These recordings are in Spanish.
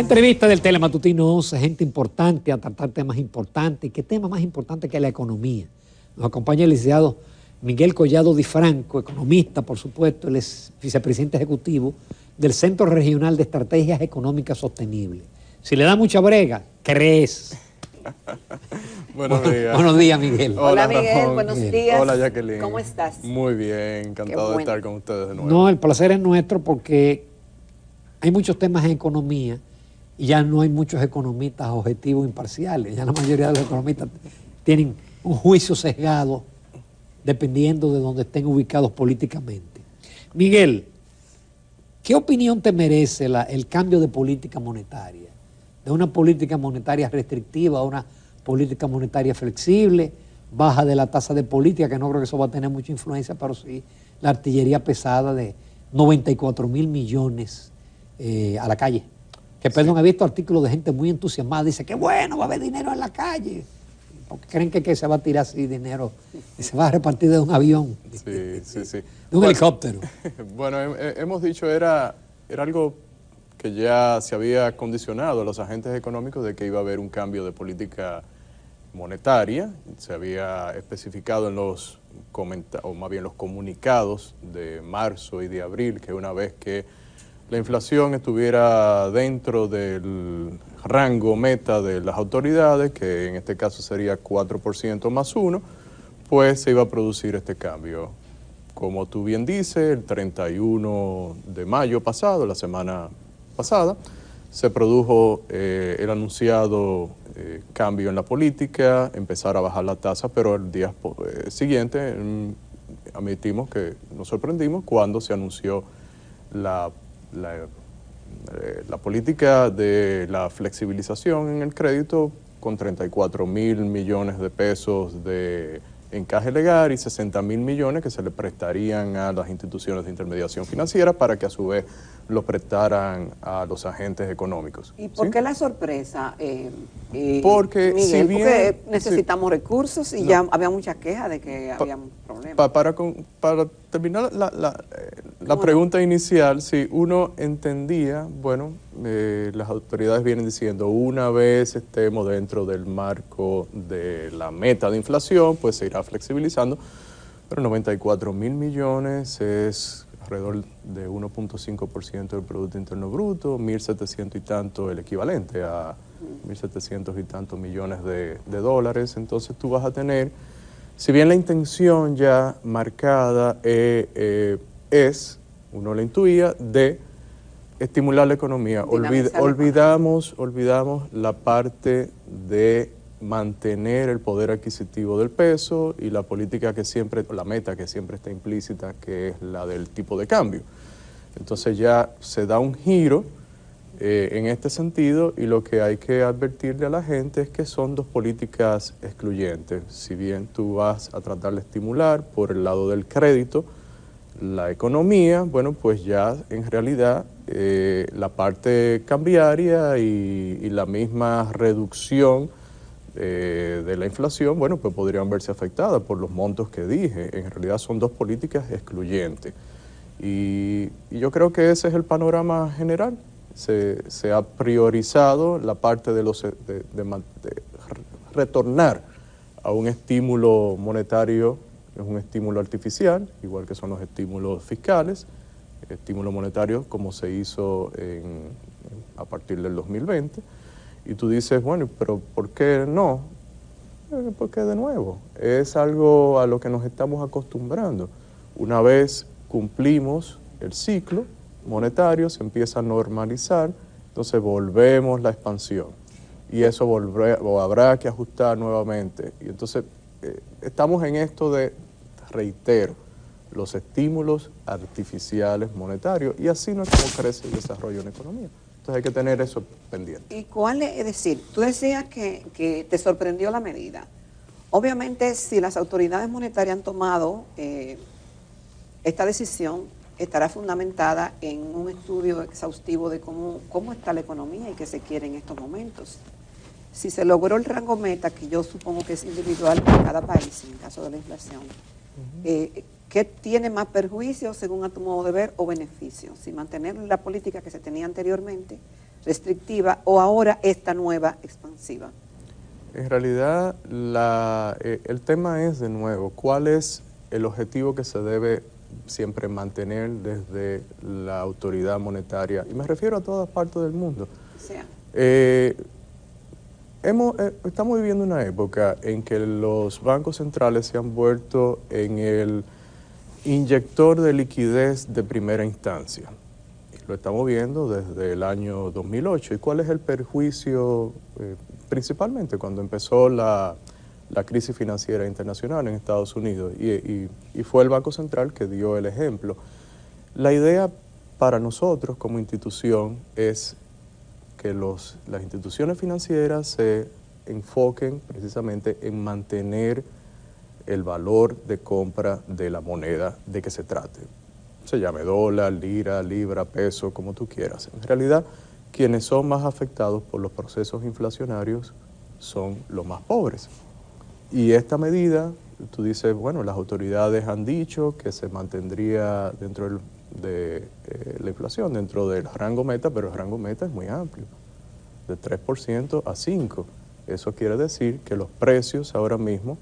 La entrevista del Telematutino 11, gente importante a tratar temas importantes. ¿Y qué tema más importante que la economía? Nos acompaña el licenciado Miguel Collado Di Franco, economista, por supuesto. Él es vicepresidente ejecutivo del Centro Regional de Estrategias Económicas Sostenibles. Si le da mucha brega, crees. Buenos días. Buenos días, Miguel. Hola Miguel, Ramón. buenos días. Hola Jacqueline. ¿Cómo estás? Muy bien, encantado de estar con ustedes de nuevo. No, el placer es nuestro porque hay muchos temas en economía y ya no hay muchos economistas objetivos imparciales. Ya la mayoría de los economistas tienen un juicio sesgado dependiendo de donde estén ubicados políticamente. Miguel, ¿qué opinión te merece el cambio de política monetaria? De una política monetaria restrictiva a una política monetaria flexible, baja de la tasa de política, que no creo que eso va a tener mucha influencia, pero sí la artillería pesada de 94 mil millones a la calle. Que perdón, he visto artículos de gente muy entusiasmada, dice que bueno, va a haber dinero en la calle. Porque creen que se va a tirar así dinero y se va a repartir de un avión, Sí. de un helicóptero. Bueno, hemos dicho era algo que ya se había condicionado a los agentes económicos de que iba a haber un cambio de política monetaria. Se había especificado en los comunicados de marzo y de abril que una vez que la inflación estuviera dentro del rango meta de las autoridades, que en este caso sería 4% más 1, pues se iba a producir este cambio. Como tú bien dices, el 31 de mayo pasado, la semana pasada, se produjo el anunciado cambio en la política, empezar a bajar la tasa, pero el día siguiente admitimos que nos sorprendimos cuando se anunció la política de la flexibilización en el crédito con 34 mil millones de pesos de encaje legal y 60 mil millones que se le prestarían a las instituciones de intermediación financiera para que a su vez lo prestaran a los agentes económicos. ¿Y por qué la sorpresa, porque Miguel? si bien, porque necesitamos recursos y ya había mucha queja de que había problemas. Para terminar la pregunta inicial, si uno entendía, bueno, las autoridades vienen diciendo, una vez estemos dentro del marco de la meta de inflación, pues se irá flexibilizando, pero 94 mil millones es alrededor de 1.5% del Producto Interno Bruto, 1.700 y tanto, el equivalente a 1.700 y tantos millones de dólares. Entonces tú vas a tener, si bien la intención ya marcada es, uno la intuía, de estimular la economía. Olvidamos la parte de mantener el poder adquisitivo del peso y la política que siempre, la meta que siempre está implícita, que es la del tipo de cambio. Entonces ya se da un giro en este sentido y lo que hay que advertirle a la gente es que son dos políticas excluyentes. Si bien tú vas a tratar de estimular por el lado del crédito la economía, bueno, pues ya en realidad la parte cambiaria y la misma reducción de la inflación, bueno, pues podrían verse afectadas por los montos que dije. En realidad son dos políticas excluyentes. Y yo creo que ese es el panorama general. Se ha priorizado la parte de retornar a un estímulo monetario, es un estímulo artificial, igual que son los estímulos fiscales, estímulo monetario como se hizo a partir del 2020. Y tú dices, bueno, pero ¿por qué no? Porque de nuevo, es algo a lo que nos estamos acostumbrando. Una vez cumplimos el ciclo monetario, se empieza a normalizar, entonces volvemos la expansión. Y eso habrá que ajustar nuevamente. Y entonces estamos en esto de, reitero, los estímulos artificiales monetarios, y así no es como crece el desarrollo en la economía. Entonces hay que tener eso pendiente. ¿Y cuál es decir? Tú decías que te sorprendió la medida. Obviamente, si las autoridades monetarias han tomado esta decisión, estará fundamentada en un estudio exhaustivo de cómo está la economía y qué se quiere en estos momentos. Si se logró el rango meta, que yo supongo que es individual para cada país en el caso de la inflación, ¿qué tiene más perjuicio según a tu modo de ver o beneficio? Si mantener la política que se tenía anteriormente restrictiva o ahora esta nueva expansiva? En realidad, el tema es, de nuevo, ¿cuál es el objetivo que se debe siempre mantener desde la autoridad monetaria? Y me refiero a todas partes del mundo. Estamos viviendo una época en que los bancos centrales se han vuelto en el inyector de liquidez de primera instancia. Lo estamos viendo desde el año 2008. ¿Y cuál es el perjuicio? Principalmente cuando empezó la crisis financiera internacional en Estados Unidos y fue el Banco Central que dio el ejemplo. La idea para nosotros como institución es que las instituciones financieras se enfoquen precisamente en mantener el valor de compra de la moneda de que se trate. Se llame dólar, lira, libra, peso, como tú quieras. En realidad, quienes son más afectados por los procesos inflacionarios son los más pobres. Y esta medida, tú dices, bueno, las autoridades han dicho que se mantendría dentro de la inflación, dentro del rango meta, pero el rango meta es muy amplio, de 3% a 5%. Eso quiere decir que los precios ahora mismo,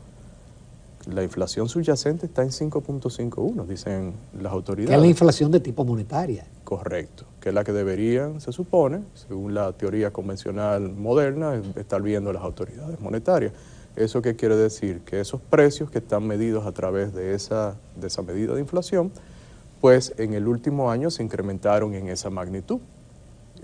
la inflación subyacente está en 5.51, dicen las autoridades. Que es la inflación de tipo monetaria. Correcto, que es la que deberían, se supone, según la teoría convencional moderna, estar viendo las autoridades monetarias. ¿Eso qué quiere decir? Que esos precios que están medidos a través de esa medida de inflación, pues en el último año se incrementaron en esa magnitud.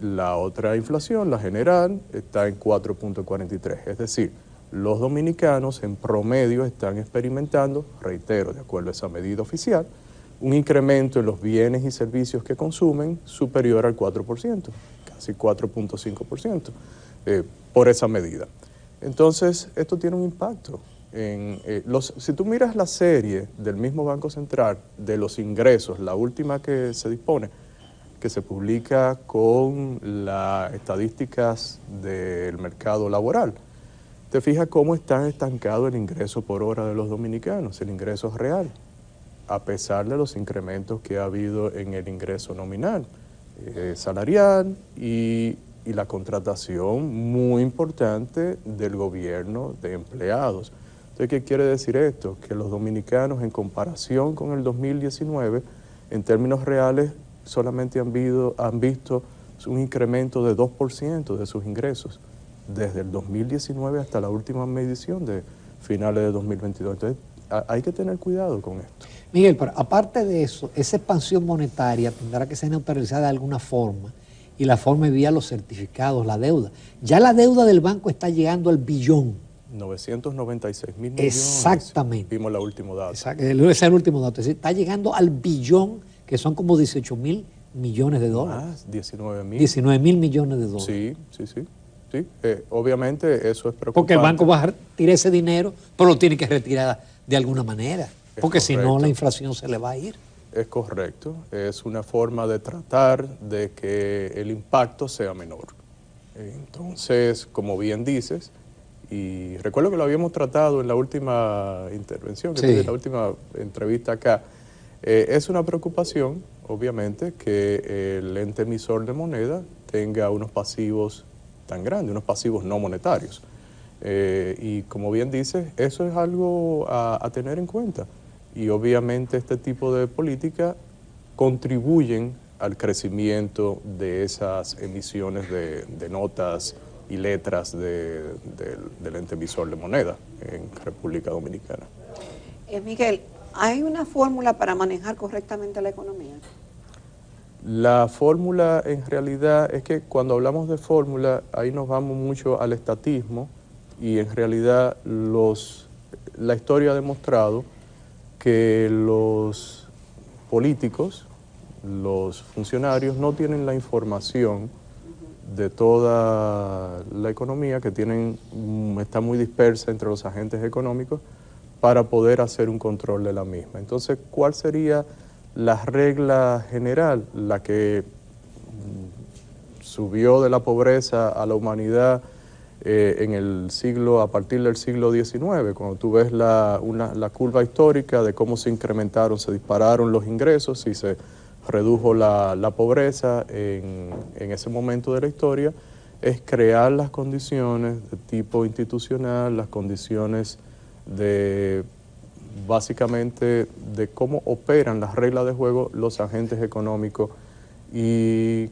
La otra inflación, la general, está en 4.43, es decir, los dominicanos en promedio están experimentando, reitero, de acuerdo a esa medida oficial, un incremento en los bienes y servicios que consumen superior al 4%, casi 4.5%, por esa medida. Entonces, esto tiene un impacto. Si tú miras la serie del mismo Banco Central de los ingresos, la última que se dispone, que se publica con las estadísticas del mercado laboral, te fijas cómo está estancado el ingreso por hora de los dominicanos, el ingreso real, a pesar de los incrementos que ha habido en el ingreso nominal, salarial y la contratación muy importante del gobierno de empleados. Entonces, ¿qué quiere decir esto? Que los dominicanos, en comparación con el 2019, en términos reales, solamente han visto un incremento de 2% de sus ingresos desde el 2019 hasta la última medición de finales de 2022. Entonces, hay que tener cuidado con esto. Miguel, pero aparte de eso, esa expansión monetaria tendrá que ser neutralizada de alguna forma, y la forma es vía los certificados, la deuda. Ya la deuda del banco está llegando al billón. 996.000 millones. Exactamente. Vimos el último dato. Ese es el último dato. Es decir, está llegando al billón, que son como 18.000 millones de dólares. Más, 19.000. 19.000 millones de dólares. Sí. Obviamente eso es preocupante. Porque el banco va a retirar ese dinero, pero lo tiene que retirar de alguna manera. Porque si no, la inflación se le va a ir. Es correcto. Es una forma de tratar de que el impacto sea menor. Entonces, como bien dices, y recuerdo que lo habíamos tratado en la última intervención, en la última entrevista acá, es una preocupación, obviamente, que el ente emisor de moneda tenga unos pasivos tan grandes, unos pasivos no monetarios. Y como bien dices, eso es algo a tener en cuenta. Y obviamente este tipo de política contribuyen al crecimiento de esas emisiones de notas y letras del ente emisor de moneda en República Dominicana. Miguel, ¿hay una fórmula para manejar correctamente la economía? La fórmula en realidad es que cuando hablamos de fórmula, ahí nos vamos mucho al estatismo y en realidad la historia ha demostrado que los políticos, los funcionarios no tienen la información de toda la economía, que está muy dispersa entre los agentes económicos para poder hacer un control de la misma. Entonces, ¿cuál sería la regla general, la que subió de la pobreza a la humanidad a partir del siglo XIX, cuando tú ves la curva histórica de cómo se incrementaron, se dispararon los ingresos y se redujo la pobreza en ese momento de la historia, es crear las condiciones de tipo institucional, las condiciones de básicamente de cómo operan las reglas de juego los agentes económicos y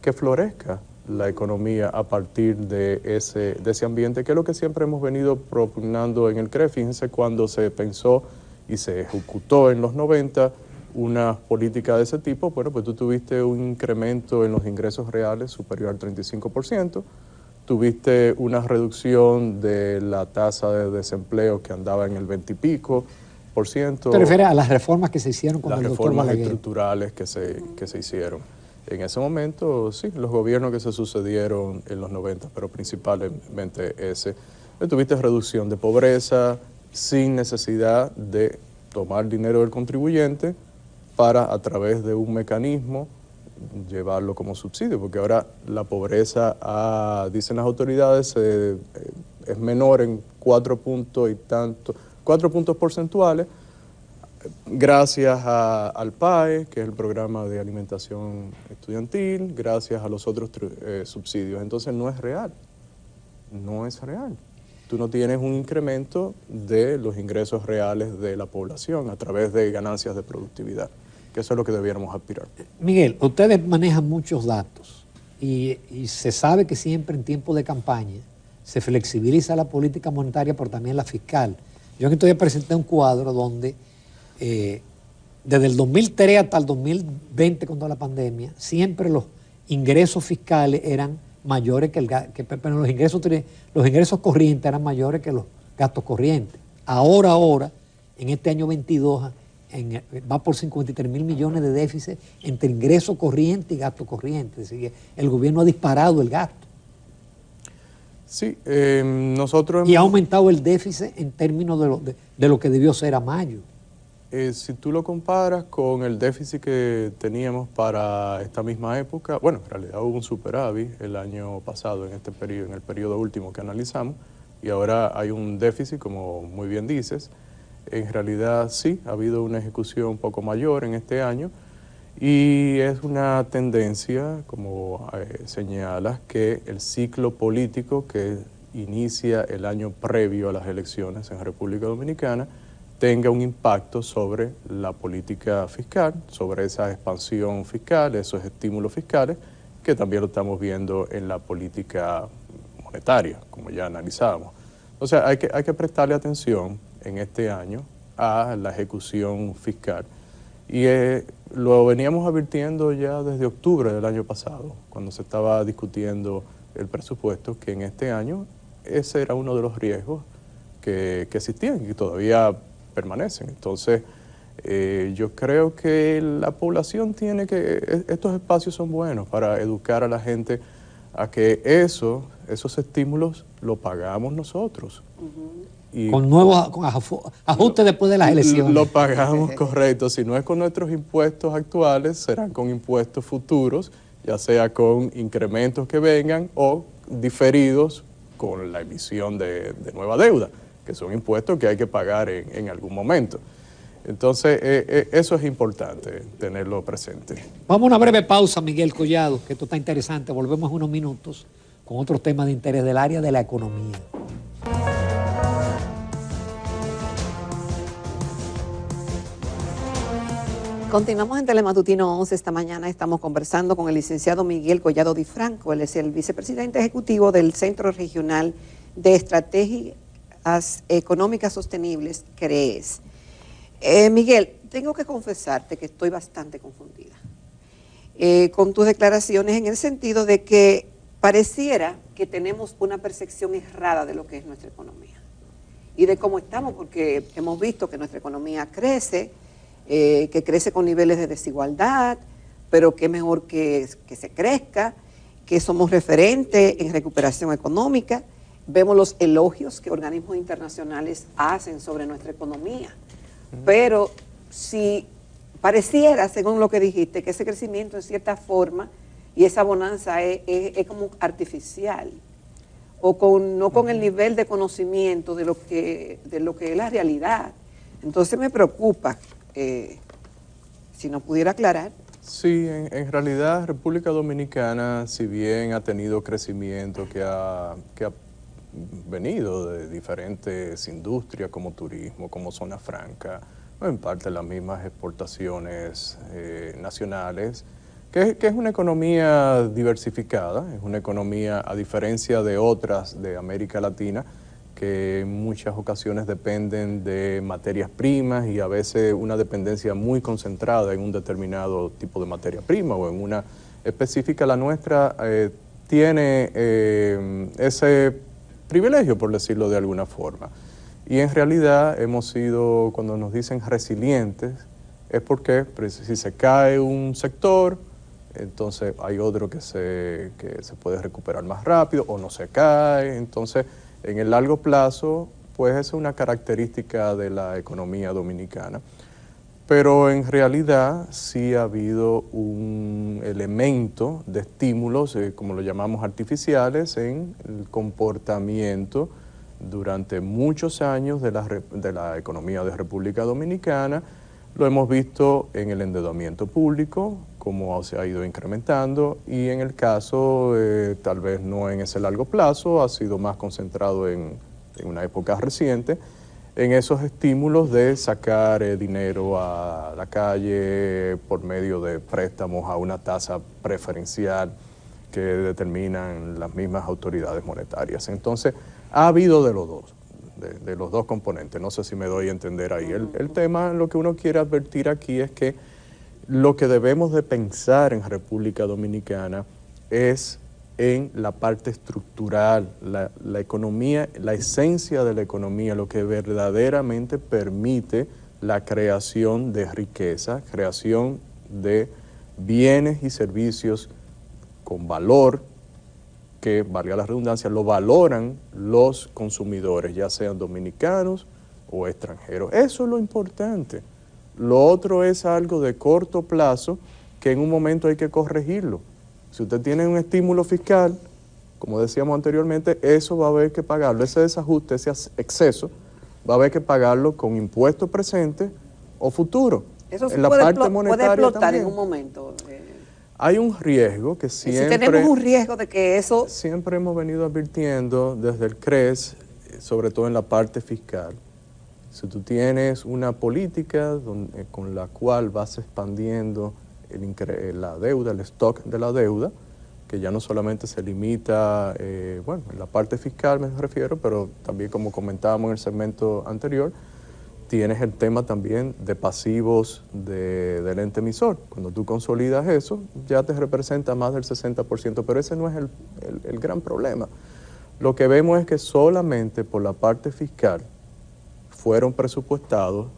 que florezca la economía a partir de ese ambiente, que es lo que siempre hemos venido propugnando en el CRE. Fíjense cuando se pensó y se ejecutó en los 90 una política de ese tipo, bueno, pues tú tuviste un incremento en los ingresos reales superior al 35%, tuviste una reducción de la tasa de desempleo que andaba en el 20 y pico por ciento. ¿Te refieres a las reformas que se hicieron con el doctor Balaguer? Las reformas estructurales que se hicieron. En ese momento, sí, los gobiernos que se sucedieron en los 90, pero principalmente ese. Tuviste reducción de pobreza sin necesidad de tomar dinero del contribuyente para, a través de un mecanismo, llevarlo como subsidio, porque ahora la pobreza, dicen las autoridades, es menor en 4 puntos porcentuales, gracias al PAE, que es el programa de alimentación estudiantil, gracias a los otros subsidios. Entonces no es real, no es real. Tú no tienes un incremento de los ingresos reales de la población a través de ganancias de productividad, que eso es lo que debiéramos aspirar. Miguel, ustedes manejan muchos datos y se sabe que siempre en tiempo de campaña se flexibiliza la política monetaria, pero también la fiscal. Yo en estos días presenté un cuadro donde desde el 2003 hasta el 2020, con toda la pandemia, siempre los ingresos fiscales eran mayores pero los ingresos corrientes eran mayores que los gastos corrientes. Ahora, en este año 22, va por 53.000 millones de déficit entre ingreso corriente y gasto corriente. Es decir, el gobierno ha disparado el gasto. Sí, nosotros... Y ha aumentado el déficit en términos de lo que debió ser a mayo. Si tú lo comparas con el déficit que teníamos para esta misma época, bueno, en realidad hubo un superávit el año pasado en el periodo último que analizamos, y ahora hay un déficit, como muy bien dices. En realidad sí, ha habido una ejecución un poco mayor en este año, y es una tendencia, como señalas, que el ciclo político que inicia el año previo a las elecciones en República Dominicana tenga un impacto sobre la política fiscal, sobre esa expansión fiscal, esos estímulos fiscales, que también lo estamos viendo en la política monetaria, como ya analizábamos. O sea, hay que prestarle atención en este año a la ejecución fiscal. Y lo veníamos advirtiendo ya desde octubre del año pasado, cuando se estaba discutiendo el presupuesto, que en este año ese era uno de los riesgos que existían y que todavía permanecen. Entonces, yo creo que la población tiene que... Estos espacios son buenos para educar a la gente a que esos estímulos lo pagamos nosotros. Y con nuevos ajustes después de las elecciones. Lo pagamos, correcto. Si no es con nuestros impuestos actuales, serán con impuestos futuros, ya sea con incrementos que vengan o diferidos con la emisión de nueva deuda, que son impuestos que hay que pagar en algún momento. Entonces, eso es importante tenerlo presente. Vamos a una breve pausa, Miguel Collado, que esto está interesante. Volvemos en unos minutos con otros temas de interés del área de la economía. Continuamos en Telematutino 11. Esta mañana estamos conversando con el licenciado Miguel Collado Di Franco. Él es el vicepresidente ejecutivo del Centro Regional de Estrategias Económicas Sostenibles, CREES. Miguel, tengo que confesarte que estoy bastante confundida con tus declaraciones, en el sentido de que pareciera que tenemos una percepción errada de lo que es nuestra economía y de cómo estamos, porque hemos visto que nuestra economía crece, que crece con niveles de desigualdad, pero que es mejor que se crezca, que somos referentes en recuperación económica. Vemos los elogios que organismos internacionales hacen sobre nuestra economía. Pero si pareciera, según lo que dijiste, que ese crecimiento en cierta forma y esa bonanza es como artificial, o no con el nivel de conocimiento de lo que es la realidad. Entonces me preocupa, si nos pudiera aclarar. Sí, en realidad República Dominicana, si bien ha tenido crecimiento que ha venido de diferentes industrias como turismo, como zona franca, o en parte las mismas exportaciones nacionales, que es una economía diversificada, es una economía, a diferencia de otras de América Latina, que en muchas ocasiones dependen de materias primas y a veces una dependencia muy concentrada en un determinado tipo de materia prima o en una específica. La nuestra tiene ese privilegio, por decirlo de alguna forma. Y en realidad hemos sido, cuando nos dicen resilientes, es porque si se cae un sector, entonces hay otro que se puede recuperar más rápido o no se cae. Entonces, en el largo plazo, pues esa es una característica de la economía dominicana. Pero en realidad sí ha habido un elemento de estímulos, como lo llamamos artificiales, en el comportamiento durante muchos años de la economía de República Dominicana. Lo hemos visto en el endeudamiento público, cómo se ha ido incrementando, y en el caso, tal vez no en ese largo plazo, ha sido más concentrado en una época reciente, en esos estímulos de sacar dinero a la calle por medio de préstamos a una tasa preferencial que determinan las mismas autoridades monetarias. Entonces, ha habido de los dos. De los dos componentes, no sé si me doy a entender ahí. El tema, lo que uno quiere advertir aquí es que lo que debemos de pensar en República Dominicana es en la parte estructural, la economía, la esencia de la economía, lo que verdaderamente permite la creación de riqueza, creación de bienes y servicios con valor, que, valga la redundancia, lo valoran los consumidores, ya sean dominicanos o extranjeros. Eso es lo importante. Lo otro es algo de corto plazo que en un momento hay que corregirlo. Si usted tiene un estímulo fiscal, como decíamos anteriormente, eso va a haber que pagarlo. Ese desajuste, ese exceso, va a haber que pagarlo con impuestos presentes o futuros. Eso en la puede, parte monetaria puede explotar también. en un momento. Hay un riesgo que siempre... Si tenemos un riesgo de que eso... Siempre hemos venido advirtiendo desde el CRES, sobre todo en la parte fiscal. Si tú tienes una política con la cual vas expandiendo la deuda, el stock de la deuda, que ya no solamente se limita, bueno, en la parte fiscal me refiero, pero también, como comentábamos en el segmento anterior, tienes el tema también de pasivos del ente emisor. Cuando tú consolidas eso, ya te representa más del 60%, pero ese no es el gran problema. Lo que vemos es que solamente por la parte fiscal fue presupuestado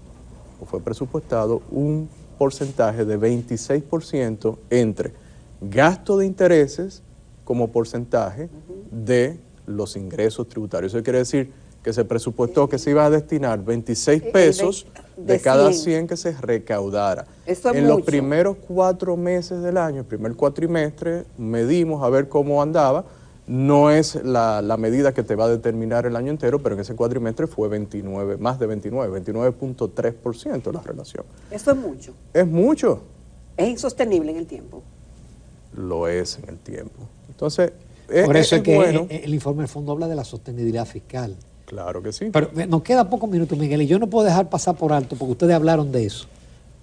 un porcentaje de 26% entre gasto de intereses como porcentaje de los ingresos tributarios. Eso quiere decir que se presupuestó que se iba a destinar 26 pesos de cada 100 que se recaudara. Eso es en mucho. los primeros 4 meses del año, el primer cuatrimestre, medimos a ver cómo andaba. No es la medida que te va a determinar el año entero, pero en ese cuatrimestre fue 29, más de 29.3% la relación. Eso es mucho. Es mucho. Es insostenible en el tiempo. Lo es en el tiempo. Entonces, por eso es que bueno. el informe del fondo habla de la sostenibilidad fiscal. Claro que sí. Pero nos queda pocos minutos, Miguel, y yo no puedo dejar pasar por alto, porque ustedes hablaron de eso.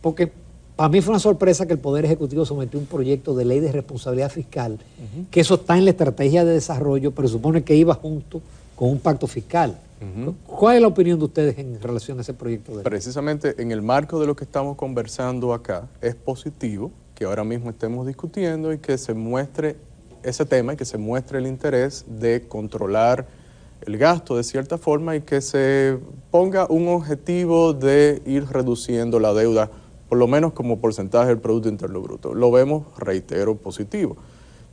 Porque para mí fue una sorpresa que el Poder Ejecutivo sometió un proyecto de ley de responsabilidad fiscal, que eso está en la estrategia de desarrollo, pero supone que iba junto con un pacto fiscal. ¿Cuál es la opinión de ustedes en relación a ese proyecto de ley? Precisamente en el marco de lo que estamos conversando acá, es positivo que ahora mismo estemos discutiendo y que se muestre ese tema y que se muestre el interés de controlar el gasto de cierta forma y que se ponga un objetivo de ir reduciendo la deuda, por lo menos como porcentaje del Producto Interno Bruto. Lo vemos, reitero, positivo.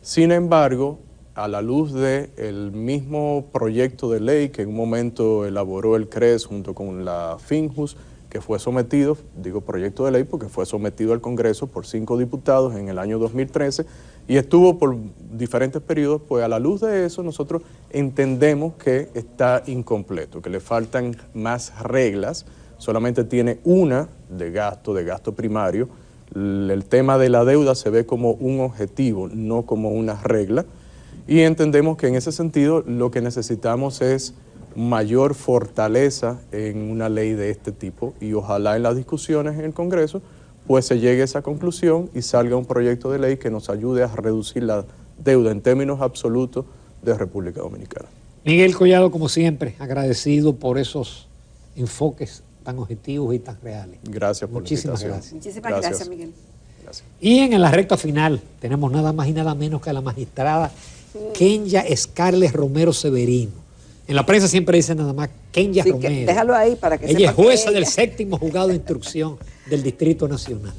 Sin embargo, a la luz del mismo proyecto de ley que en un momento elaboró el CRES junto con la FINJUS, que fue sometido, digo proyecto de ley porque fue sometido al Congreso por 5 diputados en el año 2013 y estuvo por diferentes periodos, pues a la luz de eso nosotros entendemos que está incompleto, que le faltan más reglas, solamente tiene una de gasto primario, El tema de la deuda se ve como un objetivo, no como una regla, y entendemos que en ese sentido lo que necesitamos es mayor fortaleza en una ley de este tipo, y ojalá en las discusiones en el Congreso pues se llegue a esa conclusión y salga un proyecto de ley que nos ayude a reducir la deuda en términos absolutos de República Dominicana. Miguel Collado, como siempre, agradecido por esos enfoques tan objetivos y tan reales. Gracias por Muchísimas la invitación. gracias. Muchísimas gracias, Miguel. Gracias. Y en la recta final tenemos nada más y nada menos que a la magistrada Kenya Scarlett Romero Severino. En la prensa siempre dicen nada más Kenya Sí, Romero. déjalo ahí para que Ella es sepa que jueza ella- del 7º juzgado de instrucción del Distrito Nacional.